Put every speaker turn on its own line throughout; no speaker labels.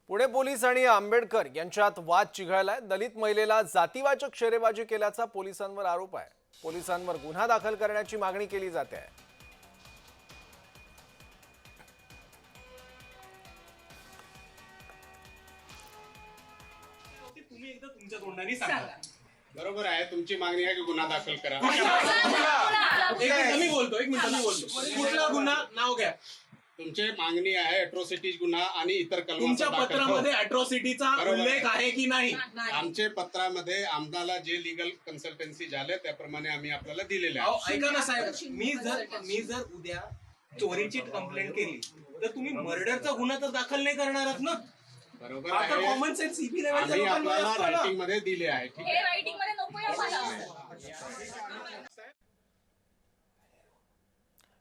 Pune police आणि आंबेडकर यांच्यात वाद चिघळलाय। दलित महिलेला जातीवाचक शेरेबाजी केल्याचा पोलिसांवर आरोप आहे। पोलिसांवर गुन्हा दाखल करण्याची मागणी केली जाते आहे।
तुम्ही एकदा तुमच्या तोंडाने सांगा।
बरोबर आहे, तुमची मागणी आहे की गुन्हा दाखल करा।
मी बोलतो, एक मिनिट मी बोलतो। कुठला गुन्हा नाव घ्या।
तुमची मागणी आहे अॅट्रॉसिटीज गुन्हा आणि इतर
तुमच्या पत्रामध्ये अॅट्रॉसिटीचा उल्लेख आहे की नाही?
आमच्या पत्रामध्ये आम्हाला जे लीगल कन्सल्टन्सी झाले त्याप्रमाणे आम्ही आपल्याला दिलेले आहे।
ऐका ना साहेब, मी जर उद्या चोरीची कंप्लेंट केली तर तुम्ही मर्डरचा गुन्हा तर दाखल नाही करणारच ना?
बरोबर
आता
आहे,
कॉमन सेन्स सीपी लेवलच्या
आम्ही
लोकांना
आपल्याला
असतं ना?
रायटिंग मध्ये दिले आहे। ठीक आहे,
रायटिंग मध्ये नको आम्हाला।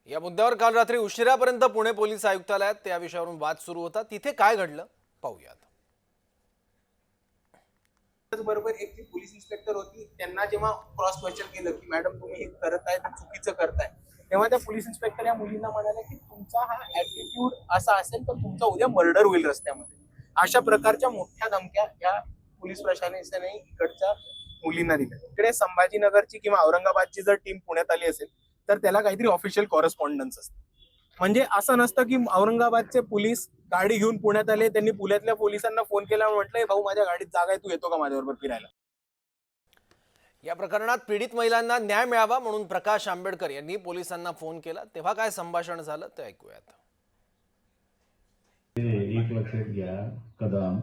या मुद्द्यावर काल रात्री उशिरापर्यंत पुणे पोलीस आयुक्तालयात त्या विषयावरून वाद सुरू होता। तिथे काय घडलं पाहूयात।
बरोबर एक जी पोलीस इन्स्पेक्टर होती, त्यांना जेव्हा क्रॉस क्वेश्चन केलं की मॅडम तुम्ही हे करत आहे ते चुकीचं करताय, तेव्हा त्या पोलीस इन्स्पेक्टर या मुलींना म्हणाले की तुमचा हा ऍटिट्यूड असा असेल तर तुमचा उद्या मर्डर होईल रस्त्यामध्ये। अशा प्रकारच्या मोठ्या धमक्या या पोलीस प्रशासनाने इकडच्या मुलींना दिल्या। इकडे संभाजीनगरची किंवा औरंगाबादची जर टीम पुण्यात आली असेल तर त्याला काहीतरी ऑफिशियल कॉरेस्पॉन्डन्स असतं। म्हणजे असं नसतं की औरंगाबादचे पोलीस गाडी घेऊन पुण्यात आले, त्यांनी पुण्यातल्या पोलिसांना फोन केला आणि म्हटलंय भाऊ माझ्या गाडीत जागा आहे, तू येतो का माझ्याबरोबर फिरायला।
या प्रकरणात पीडित महिलांना न्याय मिळावा म्हणून प्रकाश आंबेडकर यांनी पोलिसांना फोन केला। तेव्हा काय संभाषण झालं ते ऐकूयात।
एक लक्षात घ्या, कदम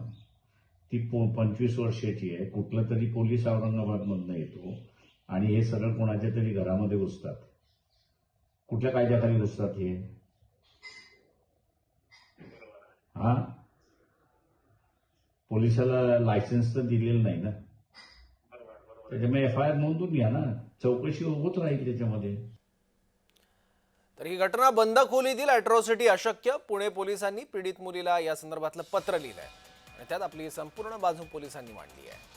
ती 25 वर्षाची आहे, कुठला तरी पोलीस औरंगाबाद मधनं येतो आणि हे सगळं कोणाच्या तरी घरामध्ये घुसतात। कुठल्या कायद्याखाली घुसतात हे? हा, पोलिसाला लायसन्स तर दिलेलं नाही ना, त्याच्यामुळे FIR नोंदून घ्या ना, चौकशी होत राहील त्याच्यामध्ये।
तर ही घटना बंद खोलीतील अॅट्रॉसिटी अशक्य। पुणे पोलिसांनी पीडित मुलीला या संदर्भातलं पत्र लिहिलंय आणि त्यात आपली संपूर्ण बाजू पोलिसांनी मांडली आहे।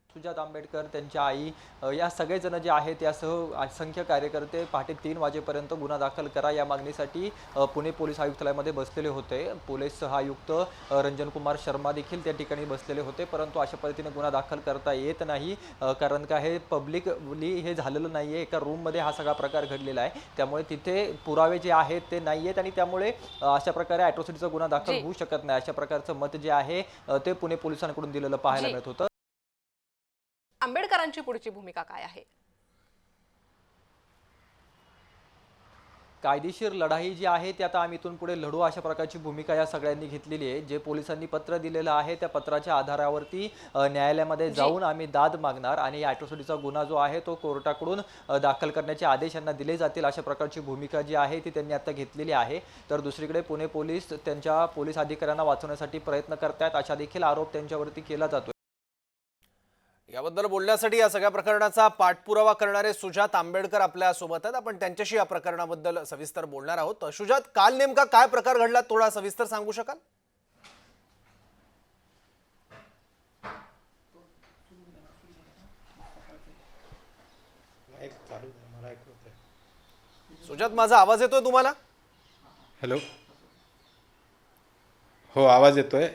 सुजाता आंबेडकर, त्यांच्या आई, या सगळेजण जे आहेत यासह असंख्य कार्यकर्ते पहाटे 3 वाजेपर्यंत गुन्हा दाखल करा या मागणीसाठी पुणे पोलीस आयुक्तालयामध्ये बसलेले होते। पोलीस आयुक्त रंजन कुमार शर्मा देखील त्या ठिकाणी बसलेले होते, परंतु अशा पद्धतीने गुन्हा दाखल करता येत नाही, कारण का हे पब्लिकली हे झालेलं नाही आहे। एका रूममध्ये हा सगळा प्रकार घडलेला आहे, त्यामुळे तिथे पुरावे जे आहेत ते नाही आहेत आणि त्यामुळे अशा प्रकारे अॅट्रॉसिटीचा गुन्हा दाखल होऊ शकत नाही, अशा प्रकारचं मत जे आहे ते पुणे पोलिसांकडून दिलेलं पाहायला मिळत होतं।
आंबेडकरांची पुढची भूमिका काय आहे?
कायदेशीर लढाई जी आहे ती आता आम्ही इथून पुढे लढू, अशा प्रकारची भूमिका या सगळ्यांनी घेतलेली आहे। जे पोलिसांनी पत्र दिलेलं आहे त्या पत्राच्या आधारावरती न्यायालयामध्ये जाऊन आम्ही दाद मागणार आणि अॅट्रॉसिटीचा गुन्हा जो आहे तो कोर्टाकडून दाखल करण्याचे आदेश यांना दिले जातील, अशा प्रकारची भूमिका जी आहे ती त्यांनी आता घेतलेली आहे। तर दुसरीकडे पुणे पोलीस त्यांच्या पोलीस अधिकाऱ्यांना वाचवण्यासाठी प्रयत्न करतायत, अशा देखील आरोप त्यांच्यावरती केला जातो।
याबद्दल बोलण्यासाठी या सगळ्या प्रकरणाचा पाठपुरावा करणारे सुजात आंबेडकर आपल्या सोबत आहेत। आपण त्यांच्याशी या प्रकरणाबद्दल सविस्तर बोलणार आहोत। सुजात, काल नेमका काय प्रकार घडला थोडा सविस्तर सांगू शकाल? सुजात, माझा आवाज येतोय तुम्हाला?
हॅलो, हो आवाज येतोय।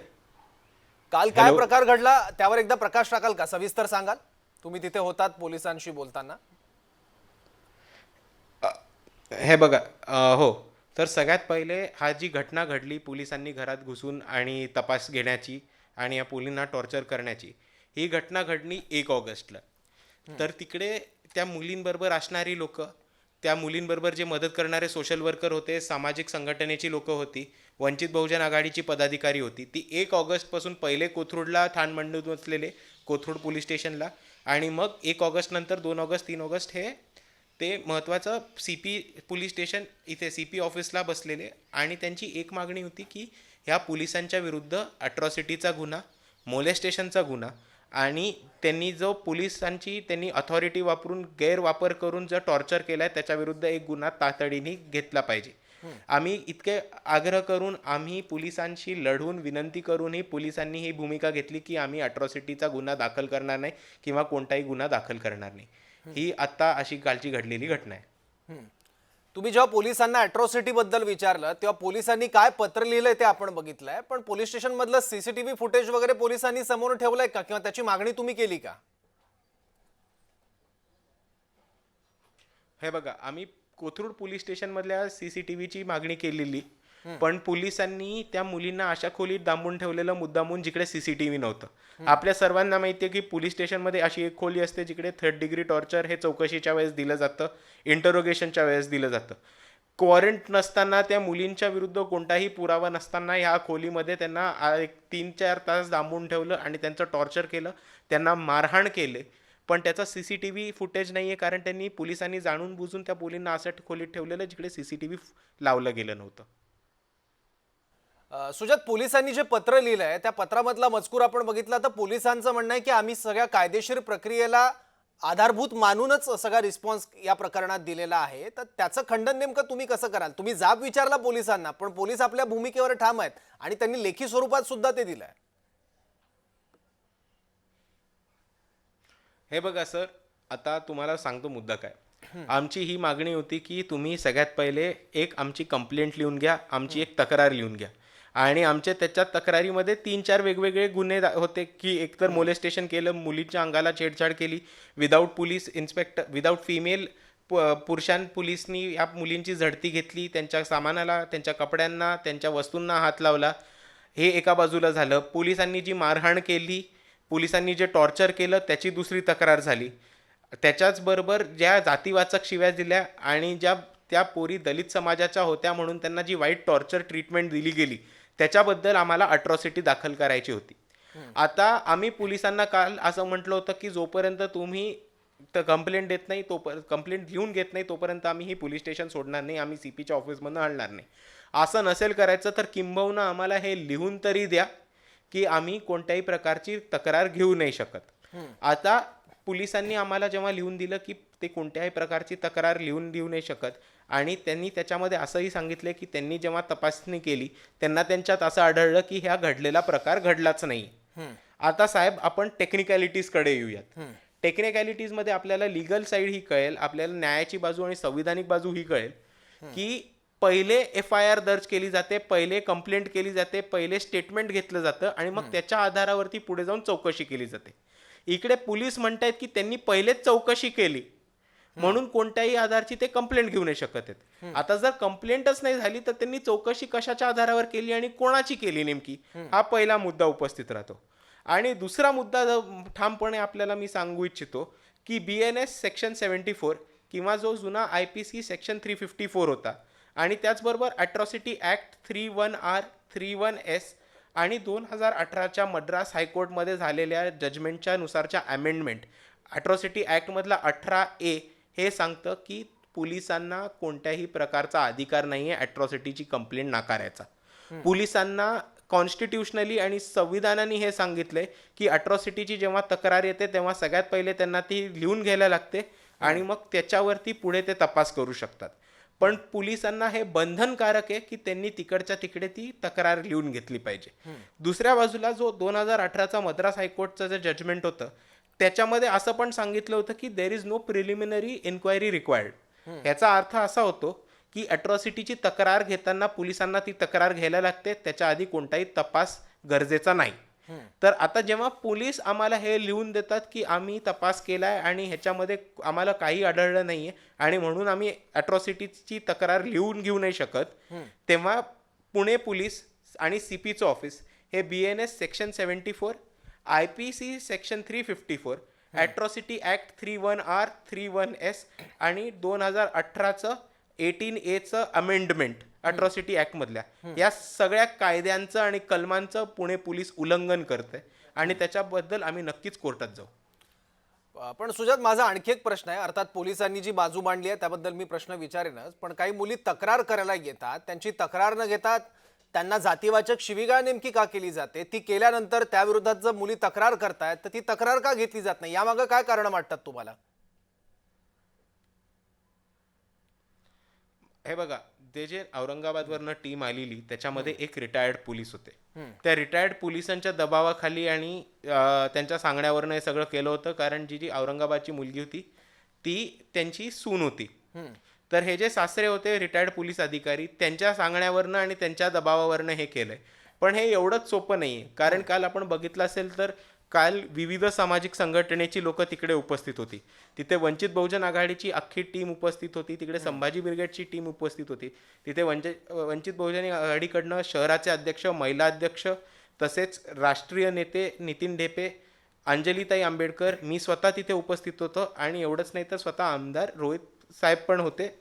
काल काय प्रकार घडला त्यावर एकदा प्रकाश टाकाल का? सविस्तर सांगाल? तुम्ही तिथे होतात पोलिसांशी बोलताना।
हे बघा, हो, तर सगळ्यात पहिले हा जी घटना घडली पोलिसांनी घरात घुसून आणि तपास घेण्याची आणि या मुलींना टॉर्चर करण्याची, ही घटना घडली 1 ऑगस्टला। तर तिकडे त्या मुलींबरोबर असणारी लोक, त्या मुलींबरोबर जे मदत करणारे सोशल वर्कर होते, सामाजिक संघटनेची लोक होती, वंचित बहुजन आघाडीची पदाधिकारी होती, ती 1 ऑगस्टपासून पहिले कोथरूडला ठाण मांडून बसलेले, कोथरूड पोलीस स्टेशनला, आणि मग 1 ऑगस्ट नंतर 2 ऑगस्ट 3 ऑगस्ट हे ते महत्त्वाचं CP पोलीस स्टेशन इथे CP ऑफिसला बसलेले। आणि त्यांची एक मागणी होती की ह्या पोलिसांच्या विरुद्ध अॅट्रॉसिटीचा गुन्हा, मोलेस्टेशनचा गुन्हा आणि त्यांनी जो पोलिसांची त्यांनी अथॉरिटी वापरून गैरवापर करून जो टॉर्चर केला आहे त्याच्याविरुद्ध एक गुन्हा तातडीने घेतला पाहिजे। आम्ही इतके आग्रह करून, आम्ही पोलिसांशी लढून विनंती करूनही पोलिसांनी ही भूमिका घेतली की आम्ही अॅट्रॉसिटीचा गुन्हा दाखल करणार नाही किंवा कोणताही गुन्हा दाखल करणार नाही। ही आता अशी कालची घडलेली घटना आहे।
तुम्ही जेव्हा पोलिसांना अॅट्रॉसिटी बद्दल विचारलं तेव्हा पोलिसांनी काय पत्र लिहिलंय ते आपण बघितलंय, पण पोलीस स्टेशन मधलं सीसीटीव्ही फुटेज वगैरे पोलिसांनी समोर ठेवलंय का किंवा त्याची मागणी तुम्ही केली का?
हे बघा, आम्ही कोथरूड पोलीस स्टेशन मधल्या सीसीटीव्हीची मागणी केलेली, पण पोलिसांनी त्या मुलींना अशा खोलीत डांबून ठेवलेलं मुद्दामून जिकडे सीसीटीव्ही नव्हतं. आपल्या सर्वांना माहिती आहे की पोलीस स्टेशनमध्ये अशी एक खोली असते जिकडे 3rd डिग्री टॉर्चर हे चौकशीच्या वेळेस दिलं जातं, इंटरोगेशनच्या वेळेस दिलं जातं. वॉरंट नसताना, त्या मुलींच्या विरुद्ध कोणताही पुरावा नसताना ह्या खोलीमध्ये त्यांना एक 3-4 तास डांबून ठेवलं आणि त्यांचं टॉर्चर केलं, त्यांना मारहाण केले. पण त्याचा सीसीटीव्ही फुटेज नाही आहे, कारण त्यांनी पोलिसांनी जाणून बुजून त्या मुलींना असं खोलीत ठेवलेलं जिकडे सीसीटीव्ही लावलं गेलं नव्हतं.
सुजात, पोलिसांनी जे पत्र लिहिलंय त्या पत्रामधला मजकूर आपण बघितला तर पोलिसांचं म्हणणं आहे की आम्ही सगळ्या कायदेशीर प्रक्रियेला आधारभूत मानूनच सगळा रिस्पॉन्स या प्रकरणात दिलेला आहे. तर त्याचं खंडन नेमकं तुम्ही कसं कराल? तुम्ही जाब विचारला पोलिसांना, पण पोलीस आपल्या भूमिकेवर ठाम आहेत आणि त्यांनी लेखी स्वरूपात सुद्धा ते दिलंय.
हे बघा सर, आता तुम्हाला सांगतो मुद्दा काय. आमची ही मागणी होती की तुम्ही सगळ्यात पहिले एक आमची कंप्लेंट लिहून घ्या, आमची एक तक्रार लिहून घ्या. आणि आमच्या त्याच्या तक्रारीमध्ये 3-4 वेगवेगळे गुन्हे होते की एकतर मोलेस्टेशन केलं, मुलीच्या अंगाला छेडछाड केली, विदाऊट फिमेल पोलिसनी या मुलींची झडती घेतली, त्यांच्या सामानाला, त्यांच्या कपड्यांना, त्यांच्या वस्तूंना हात लावला. हे एका बाजूला झालं. पोलिसांनी जी मारहाण केली, पोलिसांनी जे टॉर्चर केलं त्याची दुसरी तक्रार झाली. त्याच्याचबरोबर ज्या जातीवाचक शिव्या दिल्या आणि ज्या त्या पोरी दलित समाजाच्या होत्या म्हणून त्यांना जी वाईट टॉर्चर ट्रीटमेंट दिली गेली त्याच्याबद्दल आम्हाला अट्रॉसिटी दाखल करायची होती. आता आम्ही पोलिसांना काल असं म्हटलं होतं की जोपर्यंत तुम्ही कंप्लेंट देत नाही, कंप्लेंट लिहून घेत नाही, तोपर्यंत आम्ही ही पोलीस स्टेशन सोडणार नाही, आम्ही CPच्या ऑफिसमधून हलणार नाही. असं नसेल करायचं तर किंबहुना आम्हाला हे लिहून तरी द्या की आम्ही कोणत्याही प्रकारची तक्रार घेऊ नाही शकत. आता पोलिसांनी आम्हाला जेव्हा लिहून दिलं की ते कोणत्याही प्रकारची तक्रार लिहून देऊ नाही शकत, आणि त्यांनी त्याच्यामध्ये असंही सांगितलं की त्यांनी जेव्हा तपासणी केली त्यांना त्यांच्यात असं आढळलं की ह्या घडलेला प्रकार घडलाच नाही. आता साहेब, आपण टेक्निकॅलिटीजकडे येऊयात. टेक्निकॅलिटीजमध्ये आपल्याला लिगल साईड ही कळेल, आपल्याला न्यायाची बाजू आणि संविधानिक बाजू ही कळेल की पहिले FIR दर्ज केली जाते, पहिले कंप्लेंट केली जाते, पहिले स्टेटमेंट घेतलं जातं आणि मग त्याच्या आधारावरती पुढे जाऊन चौकशी केली जाते. इकडे पोलीस म्हणतायत की त्यांनी पहिलेच चौकशी केली म्हणून कोणत्याही आधारची ते कंप्लेंट घेऊ नाही शकत आहेत. आता जर कंप्लेंटच नाही झाली तर त्यांनी चौकशी कशाच्या आधारावर केली आणि कोणाची केली नेमकी, हा पहिला मुद्दा उपस्थित राहतो. आणि दुसरा मुद्दा ठामपणे आपल्याला मी सांगू इच्छितो की BNS सेक्शन 74 किंवा जो जुना IPC सेक्शन 354 होता आणि त्याचबरोबर अट्रॉसिटी ॲक्ट 31R 31S आणि 2018च्या मद्रास हायकोर्टमध्ये झालेल्या जजमेंटच्या नुसारच्या अमेंडमेंट, अट्रॉसिटी ॲक्टमधला 18A हे सांगतं की पोलिसांना कोणत्याही प्रकारचा अधिकार नाही आहे अट्रॉसिटीची कंप्लेंट नाकारायचा. पोलिसांना कॉन्स्टिट्यूशनली आणि संविधानाने हे सांगितलंय की अट्रॉसिटीची जेव्हा तक्रार येते तेव्हा सगळ्यात पहिले त्यांना ती लिहून घ्यायला लागते आणि मग त्याच्यावरती पुढे ते तपास करू शकतात. पण पोलिसांना हे बंधनकारक आहे की त्यांनी तिकडच्या तिकडे ती तक्रार लिहून घेतली पाहिजे. दुसऱ्या बाजूला जो 2018चा मद्रास हायकोर्टचं जे जजमेंट होतं त्याच्यामध्ये असं पण सांगितलं होतं की there is no preliminary inquiry required. याचा अर्थ असा होतो की अट्रॉसिटीची तक्रार घेताना पोलिसांना ती तक्रार घ्यायला लागते, त्याच्या आधी कोणताही तपास गरजेचा नाही. तर आता जेव्हा पोलीस आम्हाला हे लिहून देतात की आम्ही तपास केलाय आणि ह्याच्यामध्ये आम्हाला काही आढळलं नाहीये आणि म्हणून आम्ही अट्रॉसिटीची तक्रार लिहून घेऊ नाही शकत, तेव्हा पुणे पोलीस आणि CPचं ऑफिस हे BNS section 74, IPC section 354, atrocity act 31R 31S आणि 2018चं 18A अमेंडमेंट अट्रॉसिटी ॲक्टमधल्या या सगळ्या कायद्यांचं आणि कलमांचं पुणे पोलीस उल्लंघन करते आणि त्याच्याबद्दल आम्ही नक्कीच कोर्टात जाऊ.
पण सुजात, माझा आणखी एक प्रश्न आहे. अर्थात पोलिसांनी जी बाजू मांडली आहे त्याबद्दल मी प्रश्न विचारेनच, पण काही मुली तक्रार करायला येतात, त्यांची तक्रार न घेतात त्यांना जातीवाचक शिवीगाळ नेमकी का केली जाते? ती केल्यानंतर त्याविरोधात जर मुली तक्रार करतायत तर ती तक्रार का घेतली जात नाही? यामागं काय कारण वाटतात तुम्हाला?
हे बघा, ते जे औरंगाबादवरनं टीम आलेली त्याच्यामध्ये एक रिटायर्ड पोलीस होते. त्या रिटायर्ड पोलिसांच्या दबावाखाली आणि त्यांच्या सांगण्यावरनं हे सगळं केलं होतं, कारण जी औरंगाबादची मुलगी होती ती त्यांची सून होती. तर हे जे सासरे होते रिटायर्ड पोलीस अधिकारी, त्यांच्या सांगण्यावरनं आणि त्यांच्या दबावावरनं हे केलंय. पण हे एवढंच सोपं नाही आहे, कारण काल आपण बघितलं असेल तर काल विविध सामाजिक संघटनेची लोक तिकडे उपस्थित होती. तिथे वंचित बहुजन आघाडीची अख्खी टीम उपस्थित होती, तिकडे संभाजी ब्रिगेडची टीम उपस्थित होती, तिथे वंचित बहुजन आघाडीकडनं शहराचे अध्यक्ष, महिला अध्यक्ष, तसेच राष्ट्रीय नेते नितीन ढेपे, अंजलीताई आंबेडकर, मी स्वतः तिथे उपस्थित होतो आणि एवढंच नाही तर स्वतः आमदार रोहित साहेब पण होते.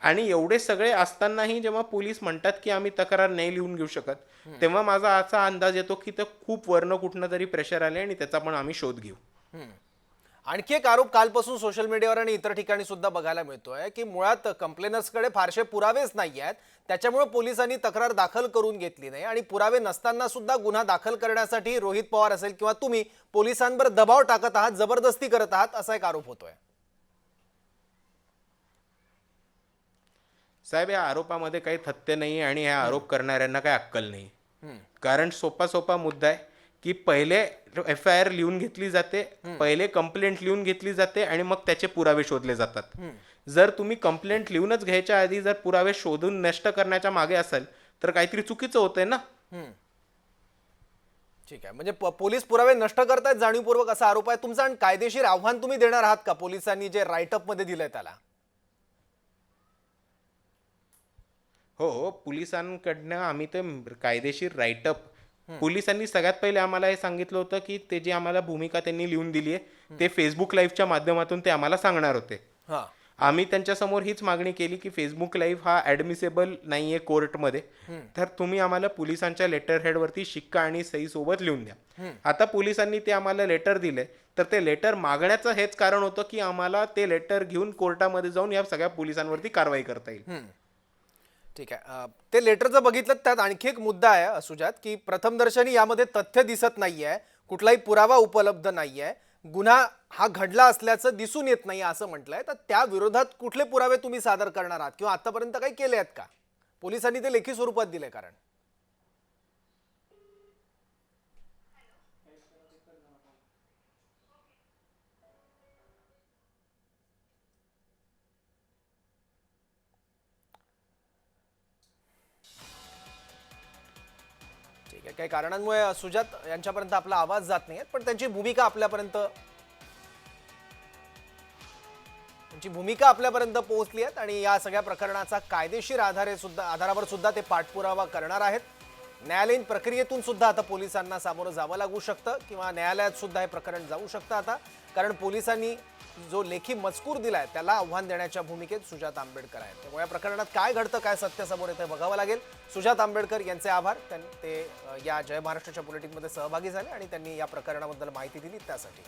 आणि एवढे सगळे असतानाही जेव्हा पोलीस म्हणतात की आम्ही तक्रार नाही लिहून घेऊ शकत, तेव्हा माझा असा अंदाज येतो की ते खूप वरनं कुठनं तरी प्रेशर आले आणि त्याचा पण आम्ही शोध घेऊ.
आणखी एक आरोप कालपासून सोशल मीडियावर आणि इतर ठिकाणी सुद्धा बघायला मिळतोय की मुळात कंप्लेनर्सकडे फारसे पुरावेच नाही आहेत, त्याच्यामुळे पोलिसांनी तक्रार दाखल करून घेतली नाही आणि पुरावे नसताना सुद्धा गुन्हा दाखल करण्यासाठी रोहित पवार असेल किंवा तुम्ही पोलिसांवर दबाव टाकत आहात, जबरदस्ती करत आहात, असा एक आरोप होतोय.
साहेब, या आरोपामध्ये काही तथ्य नाही आणि या आरोप करणाऱ्यांना काही अक्कल नाही. कारण सोपा मुद्दा आहे की पहिले FIR लिहून घेतली जाते, पहिले कंप्लेंट लिहून घेतली जाते आणि मग त्याचे पुरावे शोधले जातात. जर तुम्ही कंप्लेंट लिहूनच घ्यायच्या आधी जर पुरावे शोधून नष्ट करण्याच्या मागे असाल तर काहीतरी चुकीचं होतंय ना.
ठीक आहे, म्हणजे पोलीस पुरावे नष्ट करतायत जाणीवपूर्वक असा आरोप आहे तुमचा. आणि कायदेशीर आव्हान तुम्ही देणार आहात का पोलिसांनी जे राईटअप मध्ये दिलंय त्याला?
हो, पोलिसांकडनं आम्ही ते कायदेशीर राईटअप, पोलिसांनी सगळ्यात पहिले आम्हाला हे सांगितलं होतं की ते जी आम्हाला भूमिका त्यांनी लिहून दिली आहे ते फेसबुक लाईव्हच्या माध्यमातून ते आम्हाला सांगणार होते. आम्ही त्यांच्यासमोर हीच मागणी केली की फेसबुक लाईव्ह हा ॲडमिसेबल नाही आहे कोर्टमध्ये, तर तुम्ही आम्हाला पोलिसांच्या लेटर हेडवरती शिक्का आणि सही सोबत लिहून द्या. आता पोलिसांनी ते आम्हाला लेटर दिले, तर ते लेटर मागण्याचं हेच कारण होतं की आम्हाला ते लेटर घेऊन कोर्टामध्ये जाऊन या सगळ्या पोलिसांवरती कारवाई करता येईल.
ठीक आहे, ते लेटरचं बघितलं त्यात आणखी एक मुद्दा आहे सुजात, की प्रथमदर्शनी यामध्ये तथ्य दिसत नाहीये, कुठलाही पुरावा उपलब्ध नाहीये, गुन्हा हा घडला असल्याचं दिसून येत नाही असं म्हटलंय. तर त्या विरोधात कुठले पुरावे तुम्ही सादर करणार आहात किंवा आतापर्यंत काही केले आहेत का? पोलिसांनी ते लेखी स्वरूपात दिले कारण ठीक आहे, काही कारणांमुळे सुजात यांच्यापर्यंत आपला आवाज जात नाहीये, पण त्यांची भूमिका आपल्यापर्यंत पोहोचली आहे आणि या सगळ्या प्रकरणाचा कायदेशीर आधारावर सुद्धा ते पाठपुरावा करणार आहेत. न्यायालयीन प्रक्रियेतून सुद्धा आता पोलिसांना सामोरं जावं लागू शकतं किंवा न्यायालयात सुद्धा हे प्रकरण जाऊ शकतं आता, कारण पोलिसांनी जो लेखी मजकूर दिलाय त्याला आव्हान देण्याच्या भूमिकेत सुजात आंबेडकर आहेत. त्यामुळे या प्रकरणात काय घडतं, काय सत्य समोर येतं बघावं लागेल. सुजात आंबेडकर यांचे आभार, ते या जय महाराष्ट्राच्या बुलेटिनमध्ये सहभागी झाले आणि त्यांनी या प्रकरणाबद्दल माहिती दिली त्यासाठी.